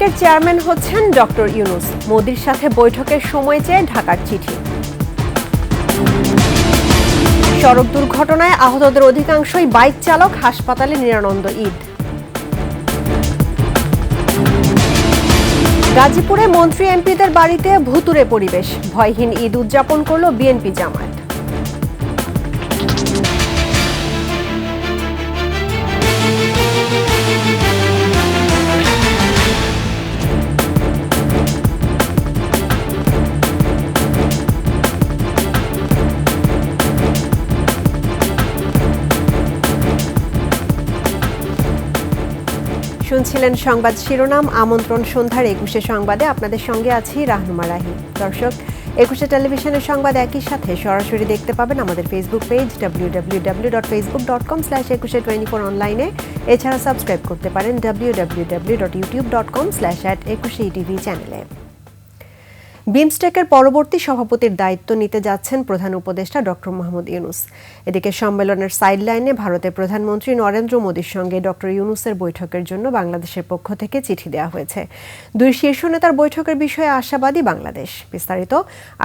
বিমস্টেকের chairman হচ্ছেন doctor Yunus. মোদির সাথে বৈঠকের সময় চেয়ে ঢাকার চিঠি। সড়ক দুর্ঘটনায় আহতদের অধিকাংশই বাইক চালক, হাসপাতালে নিরানন্দ ঈদ। গাজীপুরে মন্ত্রী এমপিদের বাড়িতে ভুতুড়ে পরিবেশ, ভয়হীন ঈদ উদযাপন করল বিএনপি জামায়াত। শুনছিলেন সংবাদ শিরোনাম। আমন্ত্রণ সন্ধ্যার ২১শে সংবাদে আপনাদের সঙ্গে আছি রাহনুমা রাহি। দর্শক, ২১শে টেলিভিশনের সংবাদ একই সাথে সরাসরি দেখতে পাবেন আমাদের ফেসবুক পেজ www.facebook.com/2124 অনলাইনে। এছাড়া সাবস্ক্রাইব করতে পারেন www.youtube.com/@21etv চ্যানেলে। বিমস্টেকের পরবর্তী সভাপতির দায়িত্ব নিতে যাচ্ছেন প্রধান উপদেষ্টা ডক্টর মোহাম্মদ ইউনূস। এদিকে সম্মেলনের সাইডলাইনে ভারতের প্রধানমন্ত্রী নরেন্দ্র মোদির সঙ্গে ডক্টর ইউনূসের বৈঠকের জন্য বাংলাদেশের পক্ষ থেকে চিঠি দেওয়া হয়েছে। দুই শীর্ষ নেতার বৈঠকের বিষয়ে আশাবাদী বাংলাদেশ। বিস্তারিত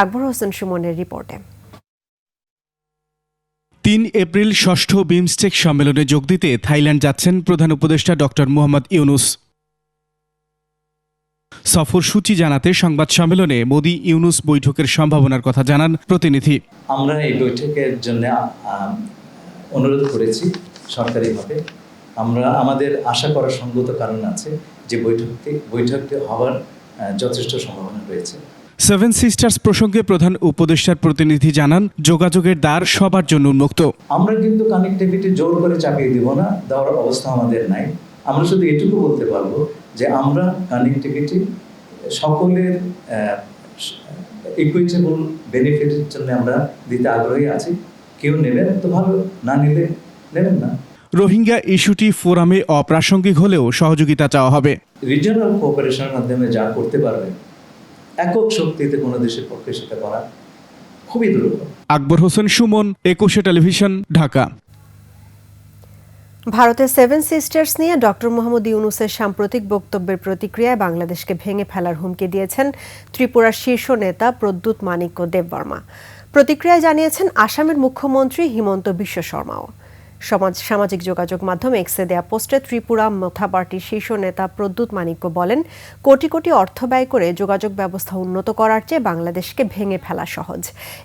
আকবর হোসেন সুমনের রিপোর্টে। ৩ এপ্রিল ষষ্ঠ বিমস্টেক সম্মেলনে যোগ দিতে থাইল্যান্ড যাচ্ছেন প্রধান উপদেষ্টা ডক্টর মোহাম্মদ ইউনূস। সফরসূচি জানাতে সংবাদ সম্মেলনে মোদি ইউনূস বৈঠকের সম্ভাবনার কথা জানান প্রতিনিধি। আমরা এই বৈঠকের জন্য অনুরোধ করেছি সরকারিভাবে। আমাদের আশা করার সঙ্গত কারণ আছে যে বৈঠকটি হওয়ার যথেষ্ট সম্ভাবনা রয়েছে। সেভেন সিস্টার্স প্রসঙ্গে প্রধান উপদেষ্টার প্রতিনিধি জানান, যোগাযোগের দ্বার সবার জন্য উন্মুক্ত। আমরা কিন্তু কানেক্টিভিটি জোর করে চাপিয়ে দিব না, দেওয়ার অবস্থা আমাদের নাই। আমরা শুধু এটুকু বলতে পারবো যে আমরা কানেক্টিভিটি সকলের ইকুইটেবল বেনিফিটের জন্য আমরা দিতে আগ্রহী আছি। কেউ নেবেন তো ভালো, না নিলে নেবেন না। রোহিঙ্গা ইস্যুটি ফোরামে অপ্রাসঙ্গিক হলেও সহযোগিতা চাওয়া হবে। রিজিওনাল কোঅপারেশনের মাধ্যমে যা করতে পারবে, একক শক্তিতে কোনো দেশের পক্ষে সেটা করা খুবই দুর্লভ। আকবর হোসেন সুমন, ২১শে টেলিভিশন, ঢাকা। ভারতের সেভেন সিস্টার্স নিয়ে ডক্টর মোহাম্মদ ইউনূসের সাম্প্রতিক বক্তব্যের প্রতিক্রিয়ায় বাংলাদেশকে ভেঙে ফেলার হুমকি দিয়েছেন ত্রিপুরার শীর্ষ নেতা প্রদ্যুৎ মানিক্য দেববর্মা। প্রতিক্রিয়ায় জানিয়েছেন আসামের মুখ্যমন্ত্রী হিমন্ত বিশ্ব শর্মাও। সামাজিক যোগাযোগ মাধ্যম এক্সে দেয়া পোস্টে ত্রিপুরা মথা পার্টির শীর্ষ নেতা প্রদ্যুৎ মানিক্য বলেন, কোটি কোটি অর্থ ব্যয় করে যোগাযোগ ব্যবস্থা উন্নত করার চেয়ে বাংলাদেশকে ভেঙে ফেলা সহজ।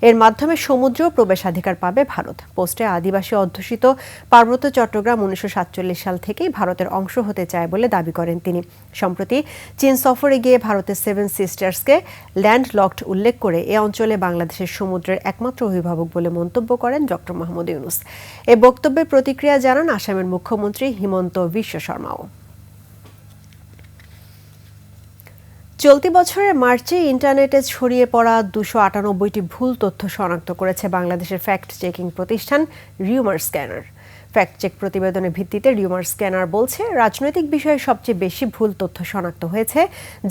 এর মাধ্যমে সমুদ্রেও প্রবেশাধিকার পাবে ভারত। পোস্টে আদিবাসী অধ্যুষিত পার্বত্য চট্টগ্রাম ১৯৪৭ সাল থেকেই ভারতের অংশ হতে চায় বলে দাবি করেন তিনি। সম্প্রতি চীন সফরে গিয়ে ভারতের সেভেন সিস্টার্সকে ল্যান্ডলকড উল্লেখ করে এ অঞ্চলে বাংলাদেশের সমুদ্রের একমাত্র অভিভাবক বলে মন্তব্য করেন ডক্টর মোহাম্মদ ইউনূস। এ বক্তব্যে প্রতিক্রিয়া জানান আসামের মুখ্যমন্ত্রী হিমন্ত বিশ্ব শর্মাও। চলতি বছরের মার্চে ইন্টারনেটে ছড়িয়ে পড়া ২৯৮টি ভুল তথ্য শনাক্ত করেছে বাংলাদেশের ফ্যাক্ট চেকিং প্রতিষ্ঠান রিউমার স্ক্যানার। ফ্যাক্ট চেক প্রতিবেদনের ভিত্তিতে রিউমার স্ক্যানার বলছে, রাজনৈতিক বিষয়ে সবচেয়ে বেশি ভুল তথ্য শনাক্ত হয়েছে,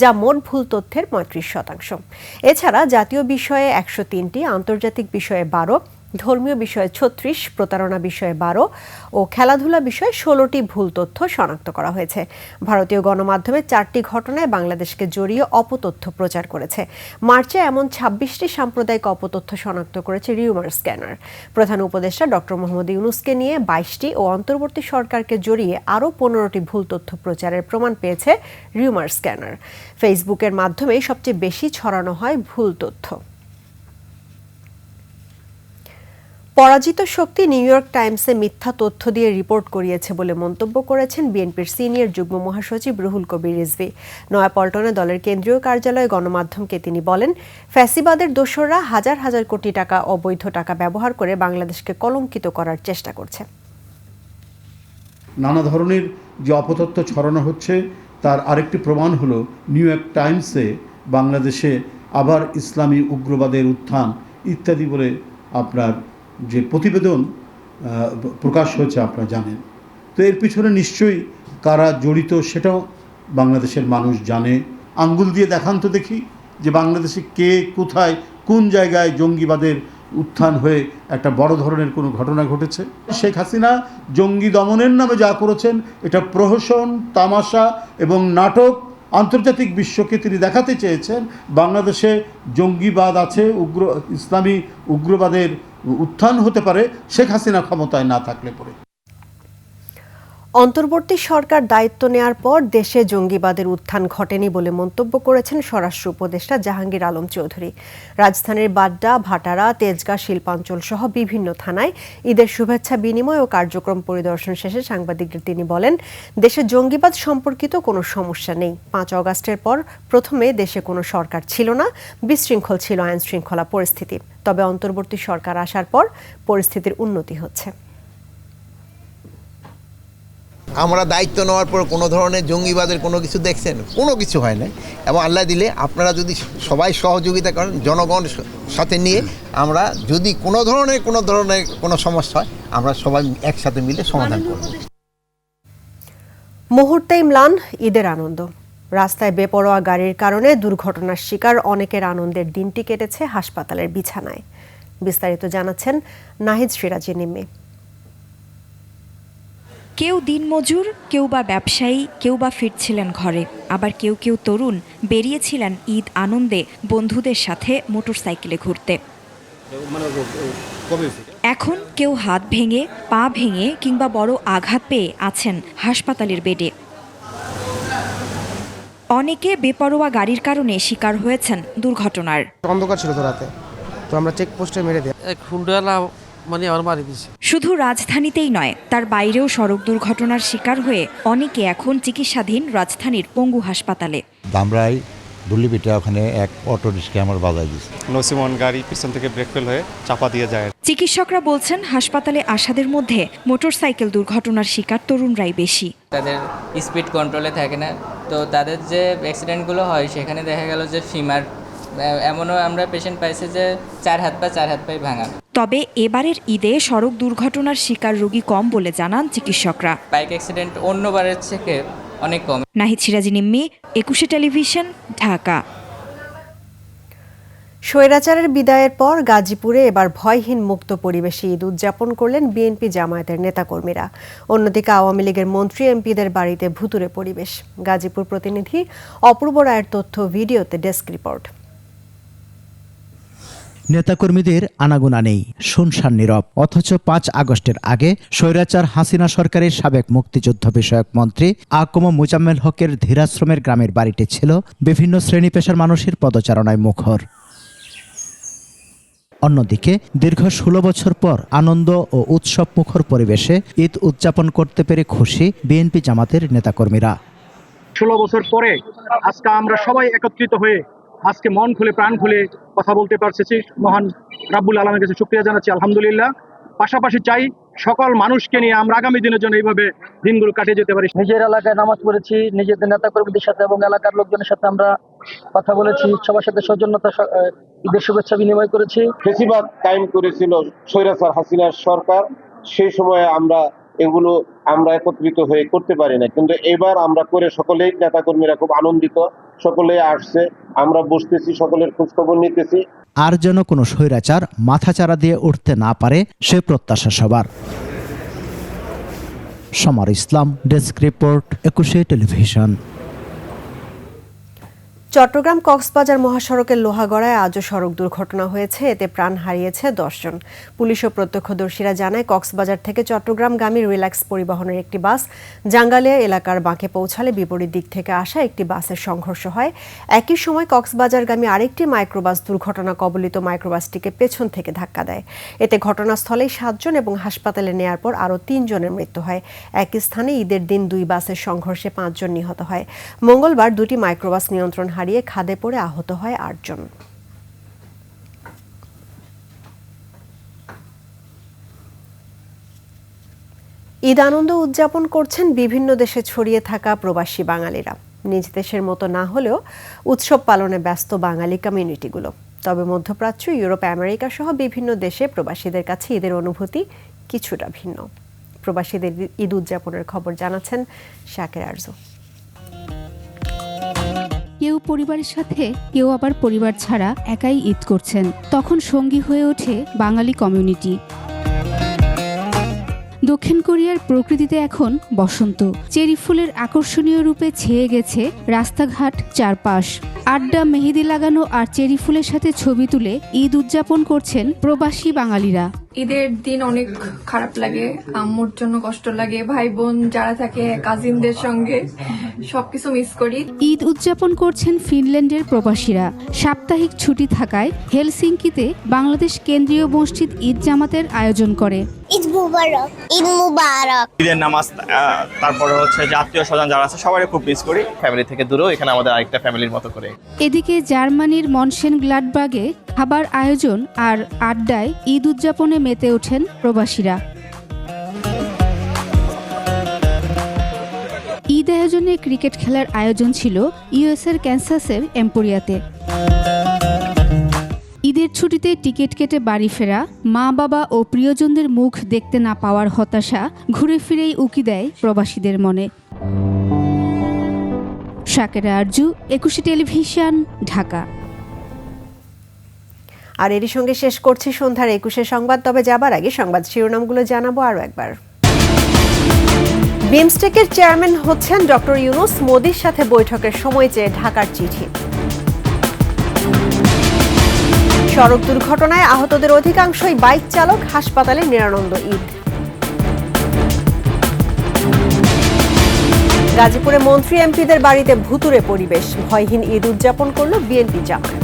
যা মোট ভুল তথ্যের ৩৫%। এছাড়া জাতীয় বিষয়ে ১০৩টি, আন্তর্জাতিক বিষয়ে ১২, ধর্মীয় বিষয়ে ৩৬, প্রতারণা বিষয়ে ১২ ও খেলাধুলা বিষয়ে ১৬টি ভুল তথ্য শনাক্ত করা হয়েছে। ভারতীয় গণমাধ্যমে ৪টি ঘটনায় বাংলাদেশকে জড়িয়ে অপতথ্য প্রচার করেছে। মার্চে এমন ২৬টি সাম্প্রদায়িক অপতথ্য শনাক্ত করেছে রিউমার স্ক্যানার। প্রধান উপদেষ্টা ডক্টর মোহাম্মদ ইউনূসকে নিয়ে ২২টি ও অন্তর্বর্তী সরকারকে জড়িয়ে আরও ১৫টি ভুল তথ্য প্রচারের প্রমাণ পেয়েছে রিউমার স্ক্যানার। ফেসবুকের মাধ্যমেই সবচেয়ে বেশি ছড়ানো হয় ভুল তথ্য। পরাজিত শক্তি নিউ ইয়র্ক টাইমসে মিথ্যা তথ্য দিয়ে রিপোর্ট করিয়েছে বলে মন্তব্য করেছেন বিএনপির সিনিয়র যুগ্ম মহাসচিব রুহুল কবির রিজভী। নয়াপল্টনে দলের কেন্দ্রীয় কার্যালয়ে গণমাধ্যমকে তিনি বলেন, ফ্যাসিবাদের দোসররা হাজার হাজার কোটি টাকা অবৈধ টাকা ব্যবহার করে বাংলাদেশকে কলঙ্কিত করার চেষ্টা করছে। নানা ধরনের যে অপতথ্য ছড়ানো হচ্ছে তার আরেকটি প্রমাণ হলো নিউ ইয়র্ক টাইমসে বাংলাদেশে আবার ইসলামী উগ্রবাদের উত্থান ইত্যাদি বলে আপনার যে প্রতিবেদন প্রকাশ হয়েছে আপনারা জানেন। তো এর পিছনে নিশ্চয়ই কারা জড়িত সেটাও বাংলাদেশের মানুষ জানে। আঙ্গুল দিয়ে দেখান তো দেখি যে বাংলাদেশে কে কোথায় কোন জায়গায় জঙ্গিবাদের উত্থান হয়ে একটা বড় ধরনের কোনো ঘটনা ঘটেছে। শেখ হাসিনা জঙ্গি দমনের নামে যা করেছেন এটা প্রহসন, তামাশা এবং নাটক আন্তর্জাতিক বিশ্বকে তিনি দেখাতে চেয়েছেন বাংলাদেশে জঙ্গিবাদ আছে, ইসলামী উগ্রবাদের উত্থান হতে পারে শেখ হাসিনা ক্ষমতায় না থাকলে পরে। অন্তর্বর্তী সরকার দায়িত্ব নেয়ার পর দেশে জঙ্গিবাদের উত্থান ঘটেনি বলে মন্তব্য করেছেন স্বরাষ্ট্র উপদেষ্টা জাহাঙ্গীর আলম চৌধুরী। রাজধানীর বাড্ডা, ভাটারা, তেজগাঁ শিল্পাঞ্চল সহ বিভিন্ন থানায় ঈদের শুভেচ্ছা বিনিময় ও কার্যক্রম পরিদর্শন শেষে সাংবাদিকদের তিনি বলেন, দেশে জঙ্গিবাদ সম্পর্কিত কোনো সমস্যা নেই। 5 অগাস্টের পর প্রথমে দেশে কোনো সরকার ছিল না, বিশৃঙ্খল ছিল আইন শৃঙ্খলা পরিস্থিতি। তবে অন্তর্বর্তী সরকার আসার পর পরিস্থিতির উন্নতি হচ্ছে। আমরা দায়িত্ব নেওয়ার পর কোনো ধরনের জঙ্গিবাদের কোনো কিছু দেখছেন? কোনো কিছু হয় না। এবং আল্লাহ দিলে আপনারা যদি সবাই সহযোগিতা করেন, জনগণ সাথে নিয়ে আমরা যদি কোনো ধরনের কোনো সমস্যা হয়, আমরা সবাই একসাথে মিলে সমাধান করব। মুহূর্তেই ম্লান ঈদের আনন্দ। রাস্তায় বেপরোয়া গাড়ির কারণে দুর্ঘটনার শিকার অনেকের আনন্দের দিনটি কেটেছে হাসপাতালের বিছানায়। বিস্তারিত জানাচ্ছেন নাহিদ সিরাজি নিম্মি। কেউ দিনমজুর, কেউ বা ব্যবসায়ী, কেউ বা ফিরছিলেন ঘরে, আবার কেউ কেউ তরুণ বেরিয়েছিলেন ঈদ আনন্দে বন্ধুদের সাথে মোটরসাইকেলে ঘুরতে। এখন কেউ হাত ভেঙে, পা ভেঙে কিংবা বড় আঘাত পেয়ে আছেন হাসপাতালের বেডে। অনেকে বেপরোয়া গাড়ির কারণে শিকার হয়েছেন দুর্ঘটনার। অন্ধকার ছিল তো রাতে, তো আমরা চেকপোস্টে মেরে দিই। শুধু রাজধানীতেই নয়, তার বাইরেও সড়ক দুর্ঘটনার শিকার হয়ে অনেকে এখন চিকিৎসাধীন রাজধানীর পঙ্গু হাসপাতালে। ধামরাই দুলিপিটা ওখানে এক অটো রিক্সা আমার বাজায় দিয়েছে। নসিমন গাড়ি পিছন থেকে ব্রেক ফেল হয়ে চাপা দিয়ে যায়। চিকিৎসকরা বলছেন, হাসপাতালে আসাদের মধ্যে মোটরসাইকেল দুর্ঘটনার শিকার তরুণরাই বেশি। তাদের স্পিড কন্ট্রোলে থাকে না, তো তাদের যে অ্যাক্সিডেন্টগুলো হয় সেখানে দেখা গেল যে ফিমার, এমনও আমরা পেশেন্ট পাইছি যে 4 হাত পাই ভাঙা। তবে এবারের ঈদে সড়ক দুর্ঘটনার শিকার রোগী কম বলে জানান চিকিৎসকরা। বাইক অ্যাক্সিডেন্ট অন্যবারের থেকে অনেক কম। নাহিদ সিরাজি নিম্মি, 21 টেলিভিশন, ঢাকা। স্বৈরাচারের বিদায়ের পর গাজীপুরে এবার ভয়হীন মুক্ত পরিবেশে ঈদ উদযাপন করলেন বিএনপি জামায়াতের নেতাকর্মীরা। অন্যদিকে আওয়ামী লীগের মন্ত্রী এমপিদের বাড়িতে ভুতুড়ে পরিবেশ। গাজীপুর প্রতিনিধি অপূর্ব রায়ের তথ্য, ভিডিওতে ডেস্ক রিপোর্ট। নেতাকর্মীদের আনাগোনা নেই, শুনশান নীরব। অথচ 5 আগস্টের আগে স্বৈরাচার হাসিনা সরকারের সাবেক মুক্তিযুদ্ধ বিষয়ক মন্ত্রী আকম মোজাম্মেল হকের ধীরাশ্রমের গ্রামের বাড়িটি ছিল বিভিন্ন শ্রেণী পেশার মানুষের পদচারণায় মুখর। অন্যদিকে দীর্ঘ 16 বছর পর আনন্দ ও উৎসব মুখর পরিবেশে ঈদ উদযাপন করতে পেরে খুশি বিএনপি জামাতের নেতাকর্মীরা। 16 বছর পরে আজকে আমরা সবাই একত্রিত হয়ে আজকে মন খুলে প্রাণ খুলে কথা বলতে পারছি। মহান রাব্বুল আলামিনের কাছে শুকরিয়া জানাচ্ছি, আলহামদুলিল্লাহ। পাশাপাশি চাই সকল মানুষকে নিয়ে আমরা আগামী দিনের জন্য এইভাবে দিনগুলো কাটিয়ে যেতে পারি। নিজের এলাকায় নামাজ পড়েছি, নিজেদের নেতাকর্মীদের সাথে এবং এলাকার লোকজনের সাথে আমরা কথা বলেছি, সবার সাথে সৌজন্যতা ঈদের শুভেচ্ছা বিনিময় করেছি। ফেসিবাদ কায়েম করেছিল স্বৈরাচার হাসিনার সরকার, সেই সময়ে আমরা এগুলো একত্রিত হয়ে করতে পারি না, কিন্তু এবার আমরা করে সকলেই নেতাকর্মীরা খুব আনন্দিত, সকলেই আসছে, আমরা বসতেছি, সকলের খোঁজখবর নিতেছি। আর যেন কোনো স্বৈরাচার মাথাচাড়া দিয়ে উঠতে না পারে সে প্রত্যাশা সবার। Samar Islam, desk report, 21 television. Chittagong Cox's Bazar মহাসড়কের লোহাগড়ায় আজও সড়ক দুর্ঘটনা হয়েছে, এতে প্রাণ হারিয়েছে 10 জন। পুলিশ ও প্রত্যক্ষদর্শীরা জানায়, কক্সবাজার থেকে চট্টগ্রামগামী রিল্যাক্স পরিবহনের একটি বাস জাঙ্গালিয়া এলাকার বাঁকে পৌঁছালে বিপরীত দিক থেকে আসা একটি বাসের সংঘর্ষ হয়। একই সময় কক্সবাজারগামী আরেকটি মাইক্রোবাস দুর্ঘটনা কবলিত মাইক্রোবাসটিকে পেছন থেকে ধাক্কা দেয়। এতে ঘটনাস্থলেই 7 জন এবং হাসপাতালে নেয়ার পর আরও 3 জনের মৃত্যু হয়। একই স্থানে ঈদের দিন 2 বাসের সংঘর্ষে 5 জন নিহত হয়। মঙ্গলবার 2টি মাইক্রোবাস নিয়ন্ত্রণ হারিয়ে খাদে পড়ে আহত হয় 8 জন। ঈদ আনন্দ উদযাপন করছেন বিভিন্ন দেশে ছড়িয়ে থাকা প্রবাসী বাঙালিরা। নিজ দেশের মতো না হলেও উৎসব পালনে ব্যস্ত বাঙালি কমিউনিটিগুলো। তবে মধ্যপ্রাচ্য, ইউরোপ, আমেরিকা সহ বিভিন্ন দেশে প্রবাসীদের কাছে ঈদের অনুভূতি কিছুটা ভিন্ন। প্রবাসীদের ঈদ উদযাপনের খবর জানাচ্ছেন শাকের আরজু। কেউ পরিবারের সাথে, কেউ আবার পরিবার ছাড়া একাই ঈদ করছেন। তখন সঙ্গী হয়ে ওঠে বাঙালি কমিউনিটি। দক্ষিণ কোরিয়ার প্রকৃতিতে এখন বসন্ত। চেরি ফুলের আকর্ষণীয় রূপে ছেয়ে গেছে রাস্তাঘাট চারপাশ। আড্ডা, মেহেদি লাগানো আর চেরি ফুলের সাথে ছবি তুলে ঈদ উদযাপন করছেন প্রবাসী বাঙালিরা। ঈদের দিন অনেক খারাপ লাগে, আম্মুর জন্য কষ্ট লাগে, ভাই বোন যারা থাকে কাজিনদের সঙ্গে সবকিছু মিস করি। ঈদ উদযাপন করছেন ফিনল্যান্ডের প্রবাসীরা। সাপ্তাহিক ছুটি থাকায় হেলসিঙ্কিতে বাংলাদেশ কেন্দ্রীয় মসজিদ ঈদ জামাতের আয়োজন করে। ঈদ মুবারক, ঈদ মুবারক। ঈদের নামাজ, তারপরে হচ্ছে যে আত্মীয় স্বজন যারা আছে সবাই খুব মিস করি। ফ্যামিলি থেকে দূরেও এখানে আমাদের আরেকটা ফ্যামিলির মতো করে। এদিকে জার্মানির মনশেনগ্লাডবাগে খাবার আয়োজন আর আড্ডায় ঈদ উদযাপনে মেতে ওঠেন প্রবাসীরা। ঈদ আয়োজনে ক্রিকেট খেলার আয়োজন ছিল ইউএসের ক্যানসাসের এম্পোরিয়াতে। ঈদের ছুটিতে টিকিট কেটে বাড়ি ফেরা, মা বাবা ও প্রিয়জনদের মুখ দেখতে না পাওয়ার হতাশা ঘুরে ফিরেই উকি দেয় প্রবাসীদের মনে। শাকেরা আরজু, 21 টেলিভিশন, ঢাকা। আর এরই সঙ্গে শেষ করছি সন্ধ্যার 21 সংবাদ। তবে যাবার আগে সংবাদ শিরোনামগুলো জানাবো আরও একবার। বিমস্টেকের চেয়ারম্যান হচ্ছেন ডক্টর ইউনূস, মোদির সাথে বৈঠকের সময় চেয়ে ঢাকার চিঠি। সড়ক দুর্ঘটনায় আহতদের অধিকাংশই বাইক চালক, হাসপাতালে নিরানন্দ ঈদ। গাজীপুরে মন্ত্রী এমপিদের বাড়িতে ভুতুড়ে পরিবেশ, ভয়হীন ঈদ উদযাপন করল বিএনপি জামায়াত।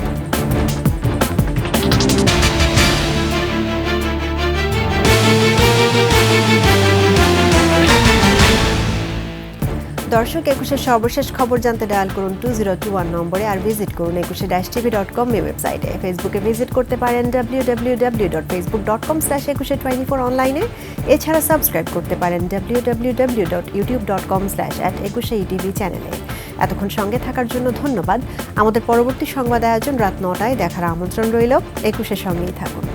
দর্শক, 21 সর্বশেষ খবর জানতে ডায়াল করুন 2021 নম্বরে, আর ভিজিট করুন 21-tv.com ওয়েবসাইটে। ফেসবুকে ভিজিট করতে পারেন www.facebook.com/2124 অনলাইনে। এছাড়া সাবস্ক্রাইব করতে পারেন www.youtube.com/@21etv চ্যানেলে। এতক্ষণ সঙ্গে থাকার জন্য ধন্যবাদ। আমাদের পরবর্তী সংবাদ আয়োজন রাত 9টায় দেখার আমন্ত্রণ রইল। 21-এর সঙ্গেই থাকুন।